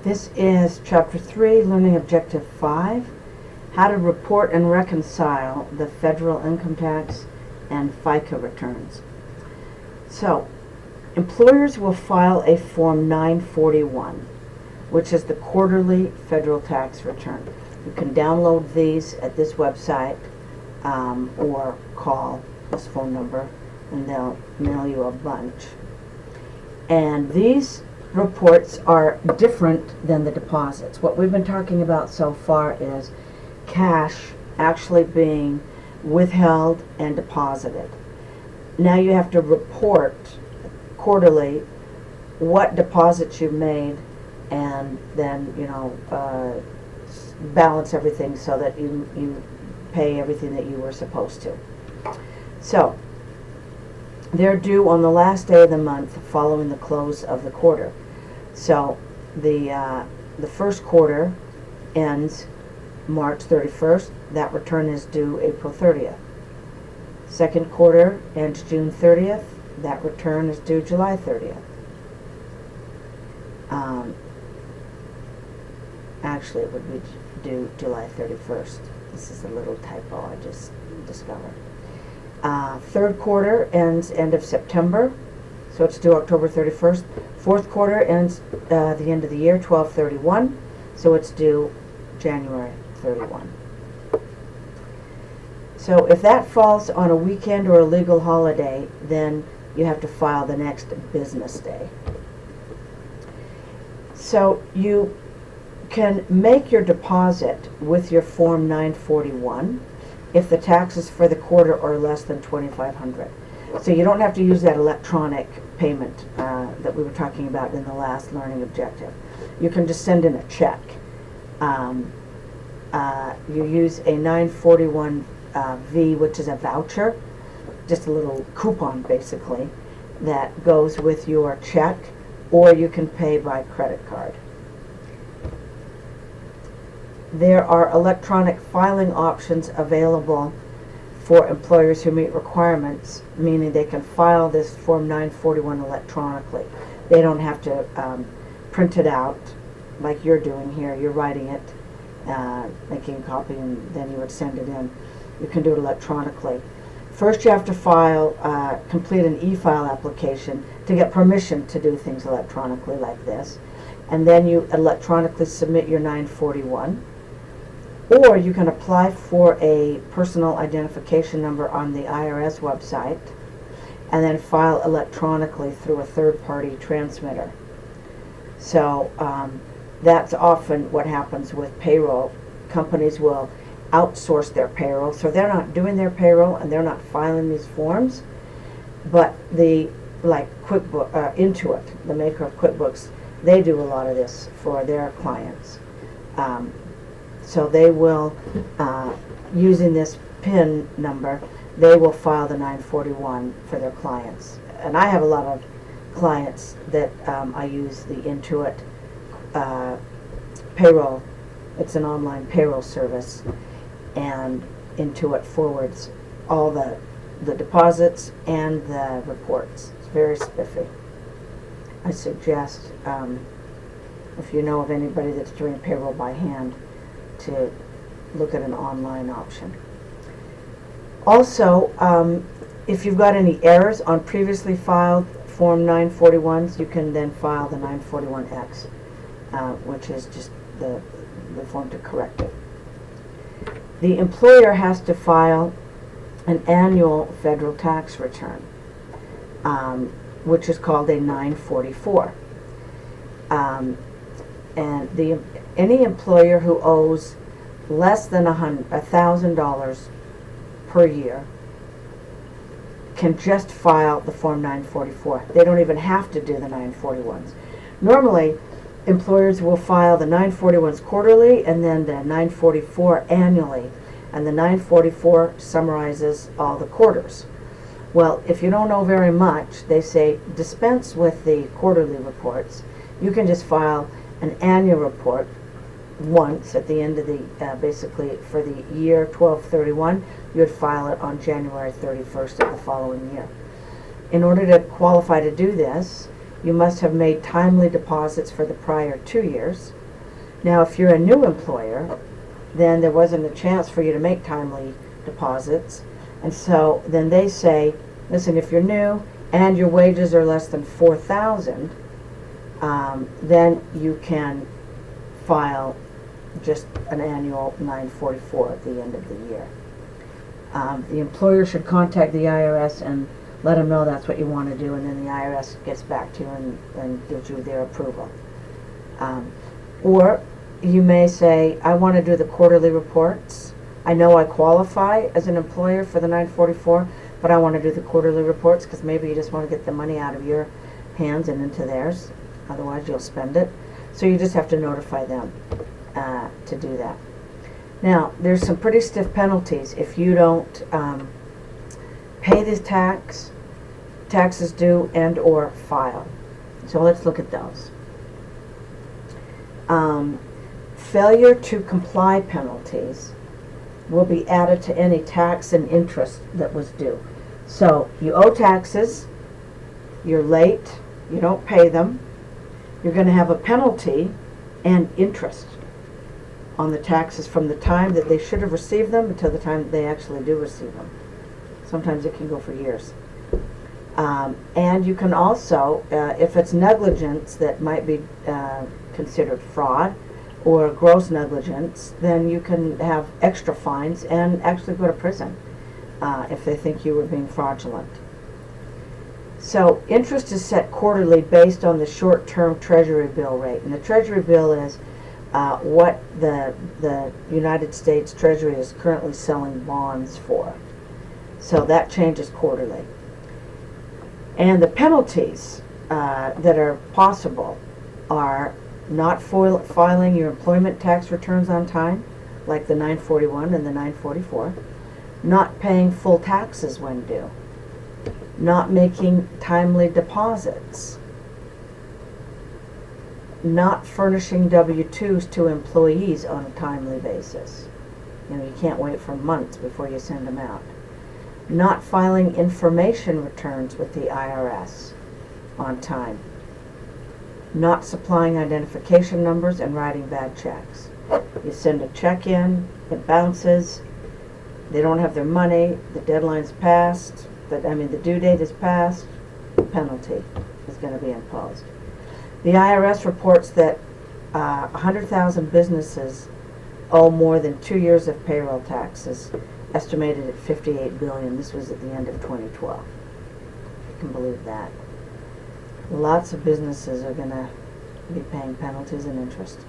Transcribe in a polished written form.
This is Chapter 3, Learning Objective 5, How to Report and Reconcile the Federal Income Tax and FICA Returns. So, employers will file a Form 941, which is the quarterly federal tax return. You can download these at this website or call this phone number and they'll mail you a bunch. And these reports are different than the deposits. What we've been talking about so far is cash actually being withheld and deposited. Now you have to report quarterly what deposits you made and then, balance everything so that you pay everything that you were supposed to. So, they're due on the last day of the month following the close of the quarter. So the first quarter ends March 31st. That return is due April 30th. Second quarter ends June 30th. That return is due July 30th. Actually, it would be due July 31st. This is a little typo I just discovered. Third quarter ends end of September, so it's due October 31st. Fourth quarter ends the end of the year, 12/31, so it's due January 31. So if that falls on a weekend or a legal holiday, then you have to file the next business day. So you can make your deposit with your Form 941 if the taxes for the quarter are less than $2,500. So you don't have to use that electronic payment that we were talking about in the last learning objective. You can just send in a check. You use a 941V, which is a voucher, just a little coupon basically, that goes with your check, or you can pay by credit card. There are electronic filing options available for employers who meet requirements, meaning they can file this Form 941 electronically. They don't have to print it out like you're doing here. You're writing it, making a copy, and then you would send it in. You can do it electronically. First you have to complete an e-file application to get permission to do things electronically like this. And then you electronically submit your 941. Or you can apply for a personal identification number on the IRS website and then file electronically through a third-party transmitter. So that's often what happens with payroll. Companies will outsource their payroll, so they're not doing their payroll and they're not filing these forms, but Intuit, the maker of QuickBooks, they do a lot of this for their clients. So they will, using this PIN number, they will file the 941 for their clients. And I have a lot of clients that I use the Intuit payroll. It's an online payroll service, and Intuit forwards all the deposits and the reports. It's very spiffy. I suggest, if you know of anybody that's doing payroll by hand, to look at an online option. Also, if you've got any errors on previously filed Form 941s, you can then file the 941X, which is just the form to correct it. The employer has to file an annual federal tax return, which is called a 944. And any employer who owes less than $1,000 per year can just file the Form 944. They don't even have to do the 941s. Normally, employers will file the 941s quarterly and then the 944 annually, and the 944 summarizes all the quarters. Well, if you don't know very much, they say dispense with the quarterly reports. You can just file an annual report once at the end of the, basically for the year 12/31, you would file it on January 31st of the following year. In order to qualify to do this, You must have made timely deposits for the prior 2 years. Now, if you're a new employer, then there wasn't a chance for you to make timely deposits. And so then they say, listen, if you're new and your wages are less than $4,000, then you can file just an annual 944 at the end of the year. The employer should contact the IRS and let them know that's what you want to do, and then the IRS gets back to you and gives you their approval. Or you may say, I want to do the quarterly reports. I know I qualify as an employer for the 944, but I want to do the quarterly reports because maybe you just want to get the money out of your hands and into theirs. Otherwise, you'll spend it. So you just have to notify them to do that. Now, there's some pretty stiff penalties if you don't pay this taxes due and or file. So let's look at those. Failure to comply penalties will be added to any tax and interest that was due. So you owe taxes, you're late, you don't pay them, you're going to have a penalty and interest on the taxes from the time that they should have received them until the time that they actually do receive them. Sometimes it can go for years. And you can also, if it's negligence that might be considered fraud or gross negligence, then you can have extra fines and actually go to prison if they think you were being fraudulent. So interest is set quarterly based on the short-term Treasury bill rate. And the Treasury bill is what the United States Treasury is currently selling bonds for. So that changes quarterly. And the penalties that are possible are not filing your employment tax returns on time, like the 941 and the 944, not paying full taxes when due, not making timely deposits, not furnishing W-2s to employees on a timely basis. You know, you can't wait for months before you send them out. Not filing information returns with the IRS on time. Not supplying identification numbers and writing bad checks. You send a check in, it bounces, they don't have their money, the deadline's passed, the due date is passed, penalty is going to be imposed. The IRS reports that 100,000 businesses owe more than 2 years of payroll taxes, estimated at $58 billion. This was at the end of 2012. If you can believe that. Lots of businesses are going to be paying penalties and interest.